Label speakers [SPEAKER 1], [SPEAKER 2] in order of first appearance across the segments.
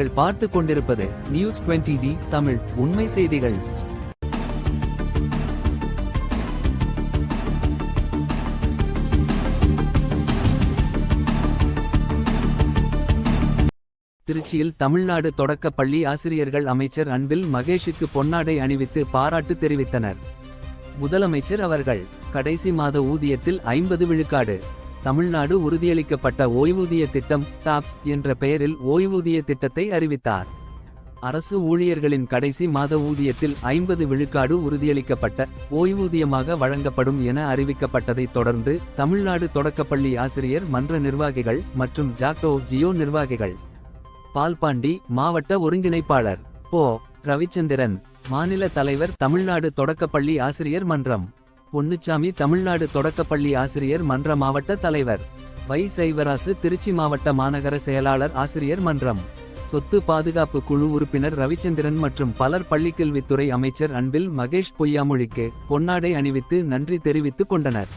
[SPEAKER 1] நீங்கள் பார்த்து கொண்டிருப்பது நியூஸ் 20D தமிழ் உண்மை செய்திகள். திருச்சியில் தமிழ்நாடு தொடக்கப் பள்ளி ஆசிரியர்கள் அமைச்சர் அன்பில் மகேஷுக்கு பொன்னாடை அணிவித்து பாராட்டு தெரிவித்தனர். முதலமைச்சர் அவர்கள் கடைசி மாத ஊதியத்தில் 50 விழுக்காடு. தமிழ்நாடு உறுதியளிக்கப்பட்ட ஓய்வூதிய திட்டம் டாப்ஸ் என்ற பெயரில் ஓய்வூதிய திட்டத்தை அறிவித்தார். அரசு ஊழியர்களின் கடைசி மாத ஊதியத்தில் 50 விழுக்காடு உறுதியளிக்கப்பட்ட ஓய்வூதியமாக வழங்கப்படும் என அறிவிக்கப்பட்டதைத் தொடர்ந்து தமிழ்நாடு தொடக்கப்பள்ளி ஆசிரியர் மன்ற நிர்வாகிகள் மற்றும் ஜாக்டோ ஜியோ நிர்வாகிகள் பால்பாண்டி மாவட்ட ஒருங்கிணைப்பாளர் போ. ரவிச்சந்திரன், மாநில தலைவர் தமிழ்நாடு தொடக்கப்பள்ளி ஆசிரியர் மன்றம் பொன்னுச்சாமி, தமிழ்நாடு தொடக்கப்பள்ளி ஆசிரியர் மன்ற மாவட்ட தலைவர் வை. சைவராசு, திருச்சி மாவட்ட மாநகர செயலாளர் ஆசிரியர் மன்றம் சொத்து பாதுகாப்பு குழு உறுப்பினர் ரவிச்சந்திரன் மற்றும் பலர் பள்ளிக்கல்வித்துறை அமைச்சர் அன்பில் மகேஷ் பொய்யாமொழிக்கு பொன்னாடை அணிவித்து நன்றி தெரிவித்துக் கொண்டனர்.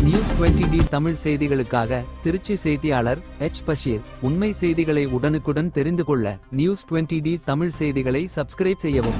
[SPEAKER 1] நியூஸ் 20D தமிழ் செய்திகளுக்காக திருச்சி செய்தியாளர் எச். பஷீர். உண்மை செய்திகளை உடனுக்குடன் தெரிந்து கொள்ள நியூஸ் 20D தமிழ் செய்திகளை சப்ஸ்கிரைப் செய்யவும்.